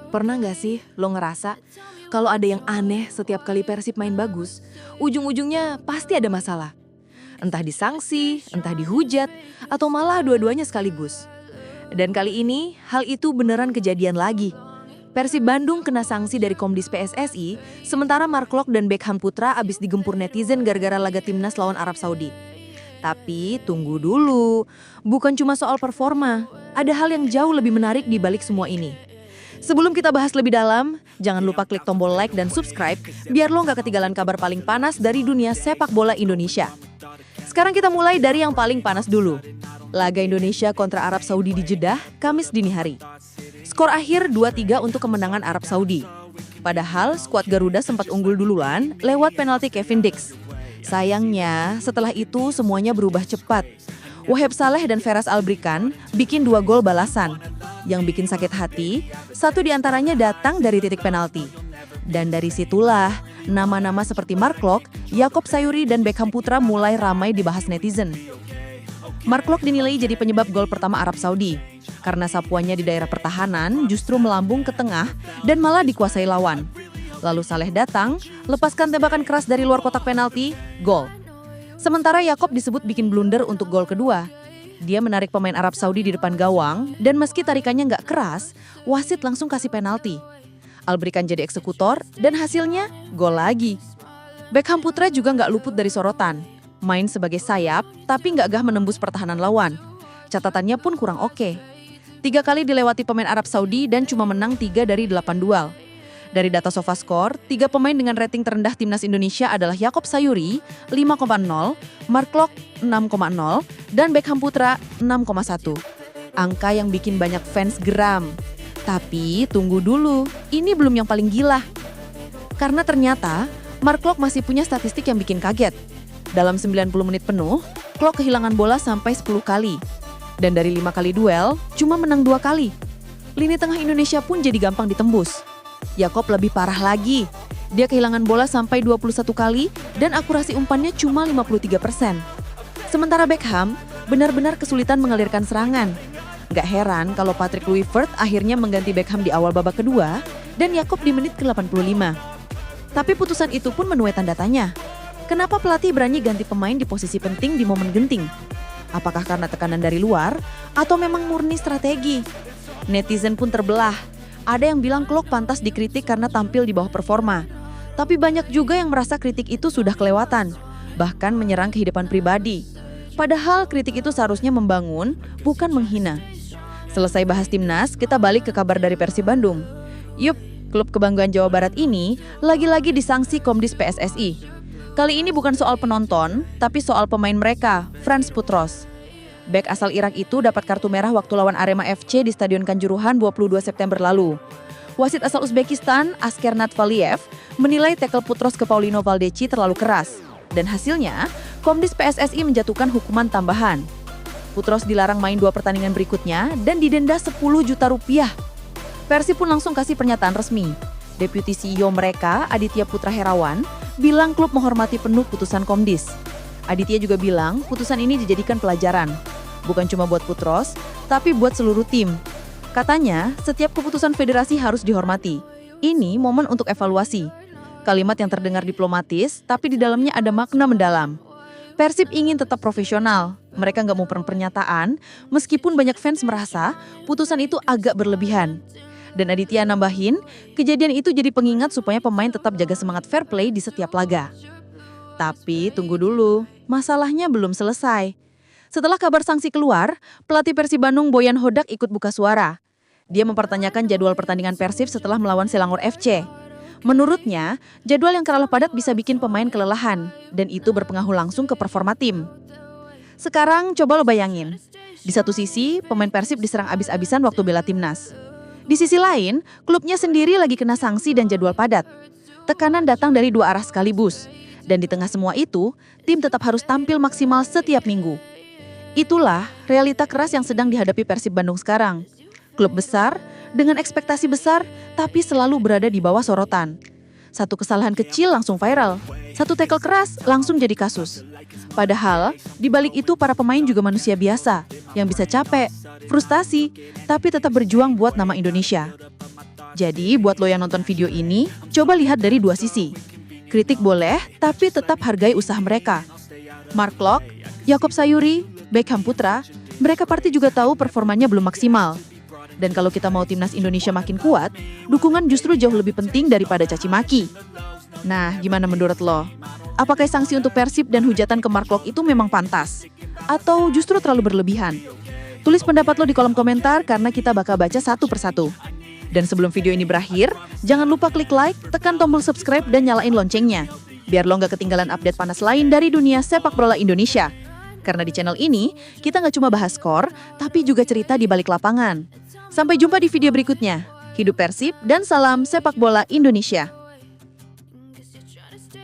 Pernah nggak sih lo ngerasa kalau ada yang aneh setiap kali Persib main bagus, ujung-ujungnya pasti ada masalah. Entah disangsi, entah dihujat, atau malah dua-duanya sekaligus. Dan kali ini hal itu beneran kejadian lagi. Persib Bandung kena sanksi dari Komdis PSSI, sementara Mark Klok dan Beckham Putra abis digempur netizen gara-gara laga timnas lawan Arab Saudi. Tapi tunggu dulu, bukan cuma soal performa, ada hal yang jauh lebih menarik di balik semua ini. Sebelum kita bahas lebih dalam, jangan lupa klik tombol like dan subscribe biar lo nggak ketinggalan kabar paling panas dari dunia sepak bola Indonesia. Sekarang kita mulai dari yang paling panas dulu. Laga Indonesia kontra Arab Saudi di Jeddah, Kamis dini hari. Skor akhir 2-3 untuk kemenangan Arab Saudi. Padahal skuad Garuda sempat unggul duluan lewat penalti Kevin Dix. Sayangnya, setelah itu semuanya berubah cepat. Wahab Saleh dan Feras Albrikan bikin 2 gol balasan. Yang bikin sakit hati, satu diantaranya datang dari titik penalti. Dan dari situlah, nama-nama seperti Mark Klok, Yaakob Sayuri, dan Beckham Putra mulai ramai dibahas netizen. Mark Klok dinilai jadi penyebab gol pertama Arab Saudi. Karena sapuannya di daerah pertahanan justru melambung ke tengah dan malah dikuasai lawan. Lalu Saleh datang, lepaskan tembakan keras dari luar kotak penalti, gol. Sementara Yaakob disebut bikin blunder untuk gol kedua. Dia menarik pemain Arab Saudi di depan gawang dan meski tarikannya nggak keras, wasit langsung kasih penalti. Albrikan jadi eksekutor dan hasilnya gol lagi. Beckham Putra juga nggak luput dari sorotan. Main sebagai sayap tapi nggak gah menembus pertahanan lawan. Catatannya pun kurang oke. 3 kali dilewati pemain Arab Saudi dan cuma menang 3 dari 8 duel. Dari data SofaScore, 3 pemain dengan rating terendah timnas Indonesia adalah Yaakob Sayuri 5,0, Mark Klok 6,0, dan Beckham Putra 6,1. Angka yang bikin banyak fans geram. Tapi tunggu dulu, ini belum yang paling gila. Karena ternyata Mark Klok masih punya statistik yang bikin kaget. Dalam 90 menit penuh, Klok kehilangan bola sampai 10 kali. Dan dari 5 kali duel, cuma menang 2 kali. Lini tengah Indonesia pun jadi gampang ditembus. Yaakob lebih parah lagi. Dia kehilangan bola sampai 21 kali dan akurasi umpannya cuma 53%. Sementara Beckham benar-benar kesulitan mengalirkan serangan. Gak heran kalau Patrick Kluivert akhirnya mengganti Beckham di awal babak kedua dan Yaakob di menit ke-85. Tapi putusan itu pun menuai tanda tanya. Kenapa pelatih berani ganti pemain di posisi penting di momen genting? Apakah karena tekanan dari luar atau memang murni strategi? Netizen pun terbelah. Ada yang bilang Klok pantas dikritik karena tampil di bawah performa. Tapi banyak juga yang merasa kritik itu sudah kelewatan, bahkan menyerang kehidupan pribadi. Padahal kritik itu seharusnya membangun, bukan menghina. Selesai bahas timnas, kita balik ke kabar dari Persib Bandung. Yup, klub kebanggaan Jawa Barat ini lagi-lagi disangsi Komdis PSSI. Kali ini bukan soal penonton, tapi soal pemain mereka, Frans Putros. Bek asal Irak itu dapat kartu merah waktu lawan Arema FC di Stadion Kanjuruhan 22 September lalu. Wasit asal Uzbekistan, Asker Natvaliev, menilai tackle Putros ke Paulino Valdeci terlalu keras. Dan hasilnya, Komdis PSSI menjatuhkan hukuman tambahan. Putros dilarang main 2 pertandingan berikutnya dan didenda 10 juta rupiah. Persib pun langsung kasih pernyataan resmi. Deputi CEO mereka, Aditya Putra Herawan, bilang klub menghormati penuh putusan Komdis. Aditya juga bilang putusan ini dijadikan pelajaran. Bukan cuma buat Putros, tapi buat seluruh tim. Katanya, setiap keputusan federasi harus dihormati. Ini momen untuk evaluasi. Kalimat yang terdengar diplomatis, tapi di dalamnya ada makna mendalam. Persib ingin tetap profesional. Mereka nggak mau pernyataan, meskipun banyak fans merasa putusan itu agak berlebihan. Dan Aditya nambahin, kejadian itu jadi pengingat supaya pemain tetap jaga semangat fair play di setiap laga. Tapi tunggu dulu, masalahnya belum selesai. Setelah kabar sanksi keluar, pelatih Persib Bandung Boyan Hodak ikut buka suara. Dia mempertanyakan jadwal pertandingan Persib setelah melawan Selangor FC. Menurutnya, jadwal yang terlalu padat bisa bikin pemain kelelahan, dan itu berpengaruh langsung ke performa tim. Sekarang coba lo bayangin, di satu sisi pemain Persib diserang abis-abisan waktu bela timnas. Di sisi lain, klubnya sendiri lagi kena sanksi dan jadwal padat. Tekanan datang dari 2 arah sekaligus. Dan di tengah semua itu, tim tetap harus tampil maksimal setiap minggu. Itulah realita keras yang sedang dihadapi Persib Bandung sekarang. Klub besar, dengan ekspektasi besar, tapi selalu berada di bawah sorotan. Satu kesalahan kecil langsung viral. Satu tackle keras langsung jadi kasus. Padahal, di balik itu para pemain juga manusia biasa yang bisa capek, frustasi, tapi tetap berjuang buat nama Indonesia. Jadi, buat lo yang nonton video ini, coba lihat dari dua sisi. Kritik boleh, tapi tetap hargai usaha mereka. Mark Klok, Yaakob Sayuri, Beckham Putra, mereka pasti juga tahu performanya belum maksimal. Dan kalau kita mau timnas Indonesia makin kuat, dukungan justru jauh lebih penting daripada caci maki. Nah, gimana menurut lo? Apakah sanksi untuk Persib dan hujatan ke Mark Klok itu memang pantas? Atau justru terlalu berlebihan? Tulis pendapat lo di kolom komentar karena kita bakal baca satu persatu. Dan sebelum video ini berakhir, jangan lupa klik like, tekan tombol subscribe dan nyalain loncengnya. Biar lo nggak ketinggalan update panas lain dari dunia sepak bola Indonesia. Karena di channel ini, kita nggak cuma bahas skor, tapi juga cerita di balik lapangan. Sampai jumpa di video berikutnya. Hidup Persib dan salam sepak bola Indonesia.